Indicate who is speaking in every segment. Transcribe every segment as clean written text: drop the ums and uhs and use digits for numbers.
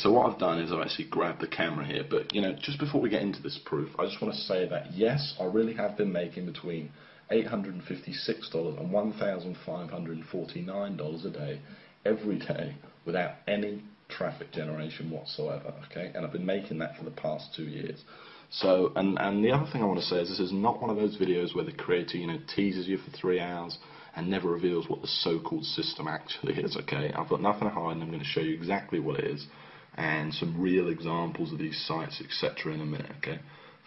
Speaker 1: So what I've done is I've actually grabbed the camera here, but just before we get into this proof, I just want to say that yes, I really have been making between $856 and $1,549 a day, every day, without any traffic generation whatsoever, okay? And I've been making that for the past 2 years. So, and the other thing I want to say is this is not one of those videos where the creator, teases you for 3 hours and never reveals what the so-called system actually is, okay? I've got nothing to hide, and I'm going to show you exactly what it is and some real examples of these sites, etc. in a minute, okay?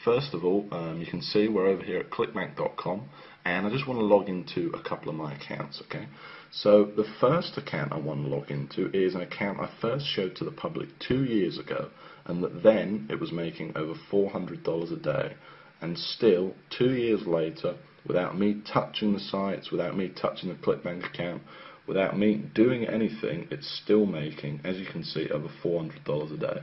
Speaker 1: First of all, you can see we're over here at clickbank.com, and I just want to log into a couple of my accounts, okay? So the first account I want to log into is an account I first showed to the public 2 years ago, and that then it was making over $400 a day, and still 2 years later, without me touching the sites, without me touching the ClickBank account, without me doing anything, it's still making, as you can see, over $400 a day.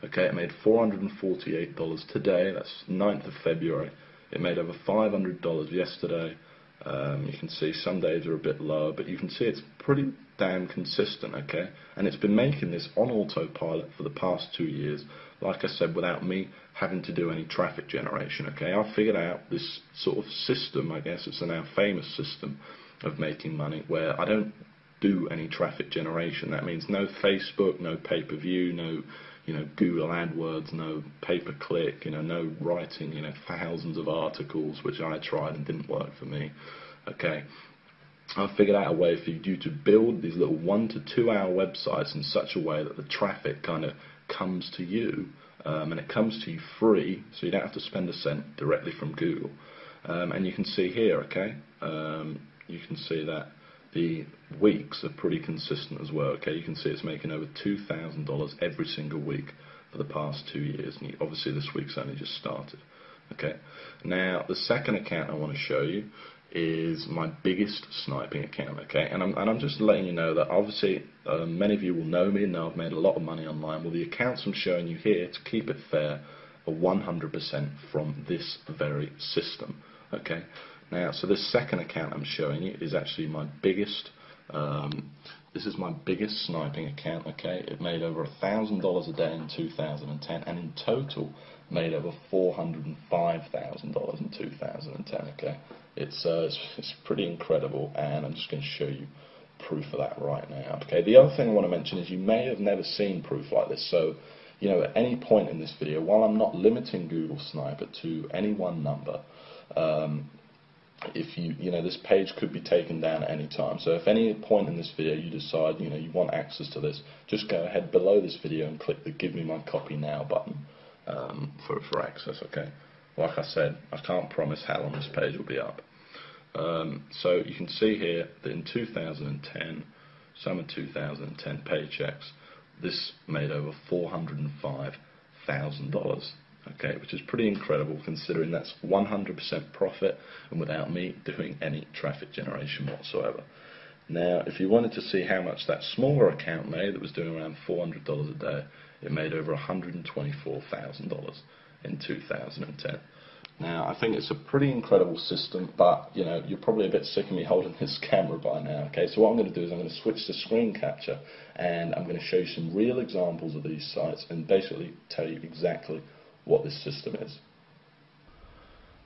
Speaker 1: Okay, it made $448 today, that's 9th of February. It made over $500 yesterday. You can see some days are a bit lower, but you can see it's pretty damn consistent, okay? And it's been making this on autopilot for the past 2 years, like I said, without me having to do any traffic generation, okay? I figured out this sort of system, I guess it's a now famous system of making money, where I don't do any traffic generation. That means no Facebook, no pay-per-view, no Google AdWords, no pay-per-click, no writing, thousands of articles, which I tried and didn't work for me. Okay, I figured out a way for you to build these little 1 to 2 hour websites in such a way that the traffic kind of comes to you, and it comes to you free, so you don't have to spend a cent directly from Google. And you can see here, okay, you can see that the weeks are pretty consistent as well, okay? You can see it's making over $2,000 every single week for the past 2 years, and obviously this week's only just started, okay? Now, the second account I want to show you is my biggest sniping account, okay? And I'm just letting you know that obviously many of you will know me and know I've made a lot of money online. Well, the accounts I'm showing you here, to keep it fair, are 100% from this very system, okay? Now, so this second account I'm showing you is actually my biggest, this is my biggest sniping account, okay? It made over $1,000 a day in 2010, and in total made over $405,000 in 2010, okay? It's pretty incredible, and I'm just going to show you proof of that right now, okay? The other thing I want to mention is you may have never seen proof like this, so at any point in this video, while I'm not limiting Google Sniper to any one number, if this page could be taken down at any time. So if any point in this video you decide, you want access to this, just go ahead below this video and click the Give Me My Copy Now button for access, okay? Like I said, I can't promise how long this page will be up. So you can see here that in 2010, summer 2010 paychecks, this made over $405,000. Okay, which is pretty incredible considering that's 100% profit and without me doing any traffic generation whatsoever. Now, if you wanted to see how much that smaller account made, that was doing around $400 a day, it made over $124,000 in 2010. Now, I think it's a pretty incredible system, but you're probably a bit sick of me holding this camera by now. Okay, so what I'm going to do is I'm going to switch to screen capture, and I'm going to show you some real examples of these sites and basically tell you exactly what this system is.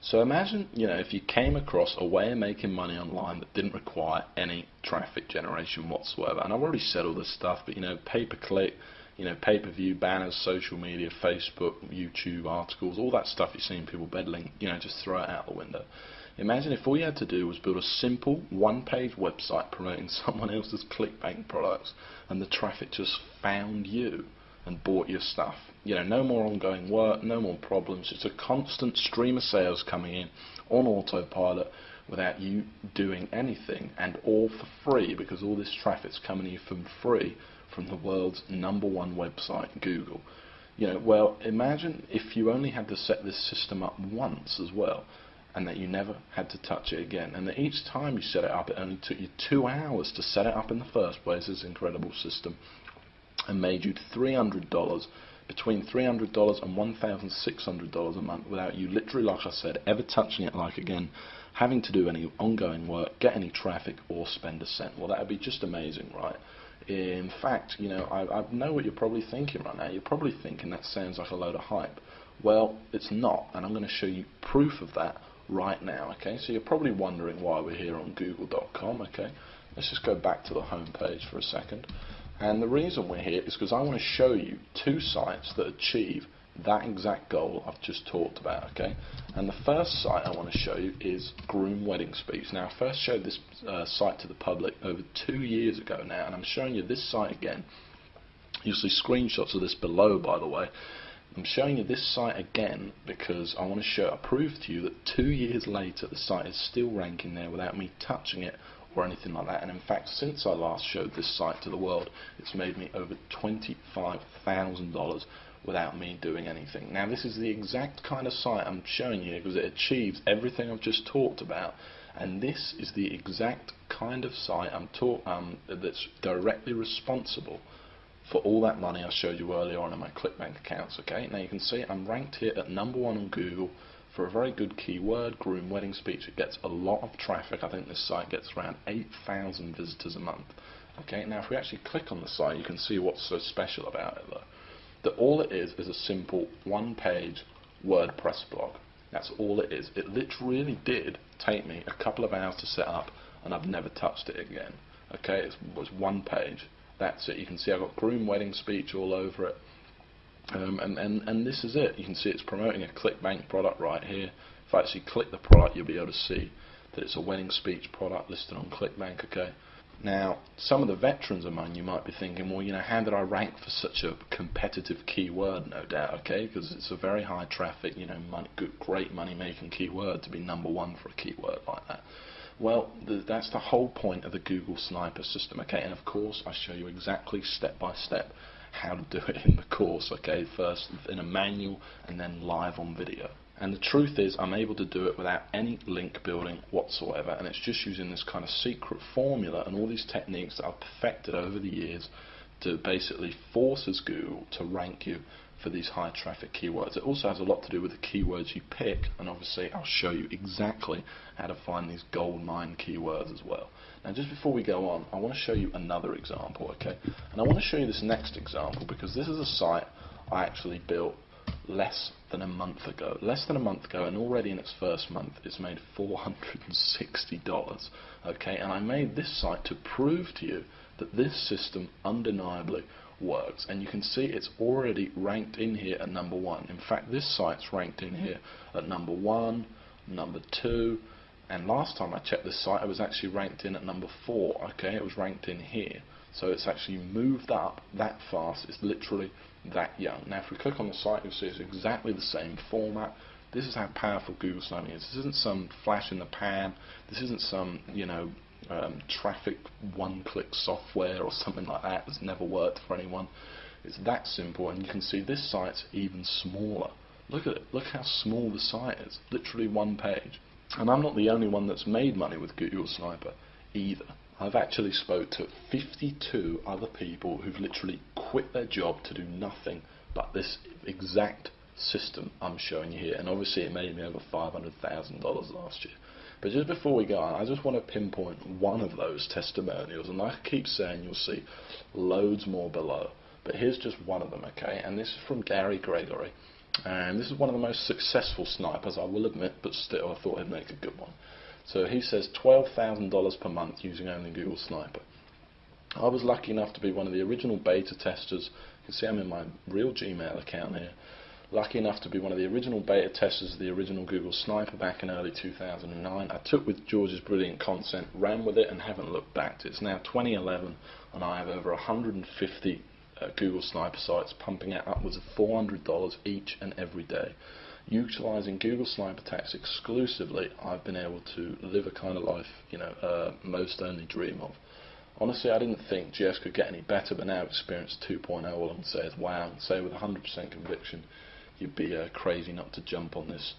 Speaker 1: So imagine, if you came across a way of making money online that didn't require any traffic generation whatsoever. And I've already said all this stuff, but pay-per-click, pay-per-view, banners, social media, Facebook, YouTube, articles, all that stuff you've seen people peddling, just throw it out the window. Imagine if all you had to do was build a simple one-page website promoting someone else's ClickBank products, and the traffic just found you and bought your stuff. No more ongoing work, no more problems. It's a constant stream of sales coming in on autopilot without you doing anything, and all for free, because all this traffic's coming to you for free from the world's #1 website, Google. Well, imagine if you only had to set this system up once as well, and that you never had to touch it again, and that each time you set it up, it only took you 2 hours to set it up in the first place, this incredible system, and made you $300, between $300 and $1,600 a month, without you literally, like I said, ever touching it again, having to do any ongoing work, get any traffic, or spend a cent. Well, that would be just amazing, right? In fact, I know what you're probably thinking right now. You're probably thinking that sounds like a load of hype. Well, it's not, and I'm going to show you proof of that right now. Okay, so you're probably wondering why we're here on Google.com. Okay, let's just go back to the home page for a second. And the reason we're here is because I want to show you two sites that achieve that exact goal I've just talked about. Okay, and the first site I want to show you is Groom Wedding Speech. Now, I first showed this site to the public over 2 years ago now, and I'm showing you this site again. You'll see screenshots of this below, by the way. I'm showing you this site again because I want to prove to you that 2 years later the site is still ranking there without me touching it or anything like that. And in fact, since I last showed this site to the world, it's made me over $25,000 without me doing anything. Now, this is the exact kind of site I'm showing you because it achieves everything I've just talked about, and this is the exact kind of site that's directly responsible for all that money I showed you earlier on in my ClickBank accounts. Okay, now you can see I'm ranked here at #1 on Google for a very good keyword, Groom Wedding Speech. It gets a lot of traffic. I think this site gets around 8,000 visitors a month. Okay, now if we actually click on the site, you can see what's so special about it though. That all it is a simple one-page WordPress blog. That's all it is. It literally did take me a couple of hours to set up, and I've never touched it again. Okay, it was one page. That's it. You can see I've got Groom Wedding Speech all over it. And this is it. You can see it's promoting a ClickBank product right here. If I actually click the product, you'll be able to see that it's a wedding speech product listed on ClickBank. Okay. Now, some of the veterans among you might be thinking, well, how did I rank for such a competitive keyword? No doubt, okay, because it's a very high traffic, great money-making keyword to be #1 for a keyword like that. Well, that's the whole point of the Google Sniper system, okay, and of course I show you exactly step by step how to do it in the course, okay, first in a manual and then live on video. And the truth is, I'm able to do it without any link building whatsoever, and it's just using this kind of secret formula and all these techniques that I've perfected over the years to basically forces Google to rank you for these high traffic keywords. It also has a lot to do with the keywords you pick, and obviously I'll show you exactly how to find these gold mine keywords as well. Now, just before we go on, I want to show you another example, okay? And I want to show you this next example because this is a site I actually built less than a month ago, and already in its first month it's made $460. Okay, and I made this site to prove to you that this system undeniably works, and you can see it's already ranked in here at #1. In fact, this site's ranked in here at #1, #2, and last time I checked this site, it was actually ranked in at #4. Okay, it was ranked in here, so it's actually moved up that fast. It's literally that young. Now, if we click on the site, you'll see it's exactly the same format. This is how powerful Google Sniping is. This isn't some flash in the pan. This isn't some, traffic one-click software or something like that that's never worked for anyone. It's that simple, and you can see this site's even smaller. Look at it. Look how small the site is. Literally one page. And I'm not the only one that's made money with Google Sniper either. I've actually spoke to 52 other people who've literally quit their job to do nothing but this exact system I'm showing you here, and obviously it made me over $500,000 last year. But just before we go on, I just want to pinpoint one of those testimonials, and like I keep saying, you'll see loads more below, but here's just one of them, okay? And this is from Gary Gregory, and this is one of the most successful snipers, I will admit, but still I thought I'd make a good one. So he says $12,000 per month using only Google Sniper. I was lucky enough to be one of the original beta testers. You can see I'm in my real Gmail account here. Lucky enough to be one of the original beta testers of the original Google Sniper back in early 2009. I took with George's brilliant content, ran with it, and haven't looked back. It's now 2011, and I have over 150 Google Sniper sites pumping out upwards of $400 each and every day. Utilising Google Sniper Tax exclusively, I've been able to live a kind of life, most only dream of. Honestly, I didn't think GS could get any better, but now Experience 2.0, all I can say is wow, and say with 100% conviction, you'd be crazy not to jump on this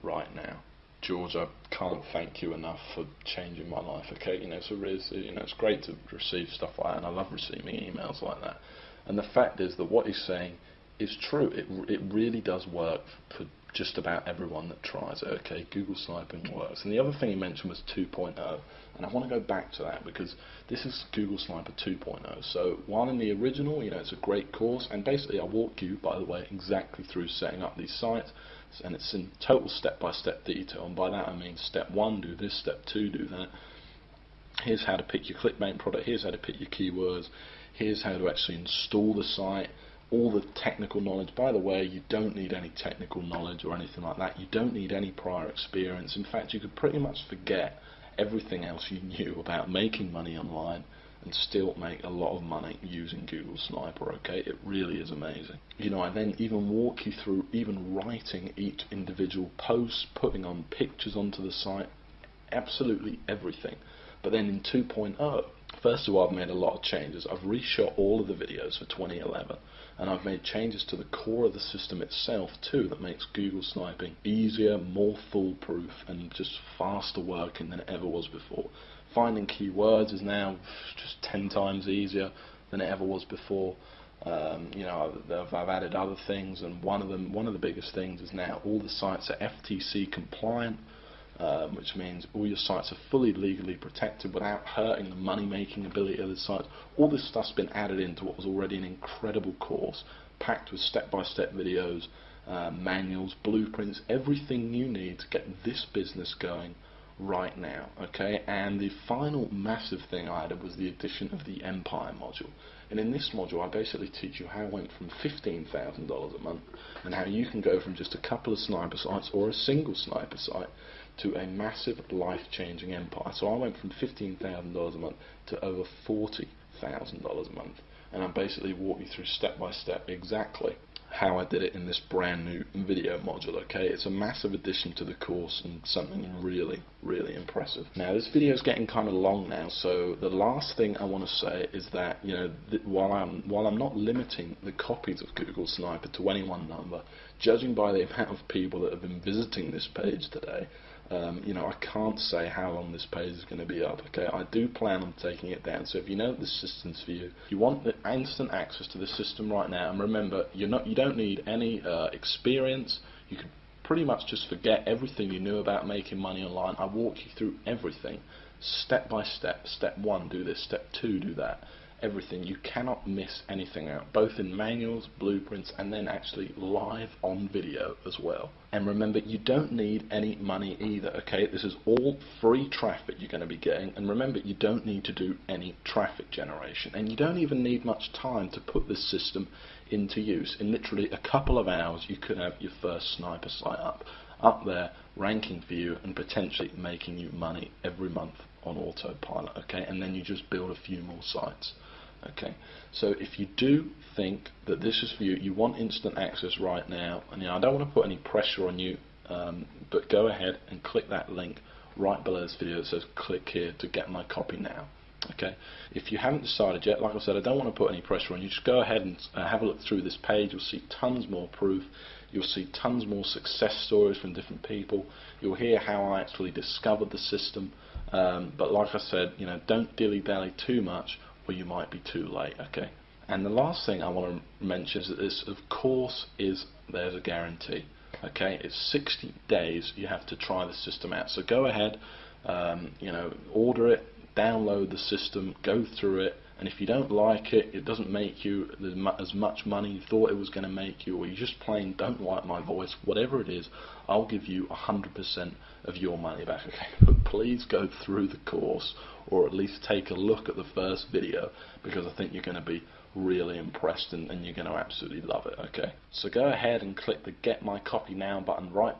Speaker 1: right now. George, I can't thank you enough for changing my life, okay? It's great to receive stuff like that, and I love receiving emails like that. And the fact is that what he's saying is true. It really does work for just about everyone that tries it, okay? Google Sniping works. And the other thing he mentioned was 2.0. And I want to go back to that because this is Google Sniper 2.0. So while in the original, it's a great course, and basically I walk you, by the way, exactly through setting up these sites, and it's in total step-by-step detail. And by that I mean step 1, do this, step 2, do that. Here's how to pick your clickbait product, here's how to pick your keywords, here's how to actually install the site, all the technical knowledge. By the way, you don't need any technical knowledge or anything like that. You don't need any prior experience. In fact, you could pretty much forget everything else you knew about making money online and still make a lot of money using Google Sniper, okay? It really is amazing. I then even walk you through even writing each individual post, putting on pictures onto the site, absolutely everything. But then in 2.0, first of all, I've made a lot of changes. I've reshot all of the videos for 2011, and I've made changes to the core of the system itself too that makes Google sniping easier, more foolproof, and just faster working than it ever was before. Finding keywords is now just 10 times easier than it ever was before. I've added other things, and one of the biggest things is now all the sites are FTC compliant. Which means all your sites are fully legally protected without hurting the money-making ability of the site. All this stuff's been added into what was already an incredible course, packed with step-by-step videos, manuals, blueprints, everything you need to get this business going right now, okay? And the final massive thing I added was the addition of the Empire module. And in this module, I basically teach you how I went from $15,000 a month and how you can go from just a couple of sniper sites or a single sniper site to a massive life-changing empire. So I went from $15,000 a month to over $40,000 a month, and I basically walk you through step by step exactly how I did it in this brand new video module, okay? It's a massive addition to the course and something really, really impressive. Now this video is getting kind of long now, so the last thing I want to say is that, while I'm not limiting the copies of Google Sniper to any one number, judging by the amount of people that have been visiting this page today, I can't say how long this page is going to be up, okay? I do plan on taking it down, so if you know the system's for you, you want the instant access to the system right now, and remember, you don't need any experience. You can pretty much just forget everything you knew about making money online. I walk you through everything, step by step. Step 1, do this. Step 2, do that. Everything. You cannot miss anything out, both in manuals, blueprints, and then actually live on video as well. And remember, you don't need any money either, okay? This is all free traffic you're going to be getting, and remember, you don't need to do any traffic generation, and you don't even need much time to put this system into use. In literally a couple of hours, you could have your first sniper site up there, ranking for you, and potentially making you money every month on Autopilot, okay? And then you just build a few more sites. Okay, so if you do think that this is for you, you want instant access right now, and I don't want to put any pressure on you, but go ahead and click that link right below this video that says click here to get my copy now. Okay, if you haven't decided yet, like I said, I don't want to put any pressure on you. Just go ahead and have a look through this page. You'll see tons more proof. You'll see tons more success stories from different people. You'll hear how I actually discovered the system. But like I said, don't dilly-dally too much, or you might be too late, okay? And the last thing I want to mention is that this, of course, there's a guarantee, okay? It's 60 days you have to try the system out. So go ahead, order it, download the system, go through it, and if you don't like it, it doesn't make you as much money you thought it was going to make you, or you just plain don't like my voice, whatever it is, I'll give you 100% of your money back, okay? But please go through the course, or at least take a look at the first video, because I think you're going to be really impressed and you're going to absolutely love it, okay? So go ahead and click the Get My Copy Now button right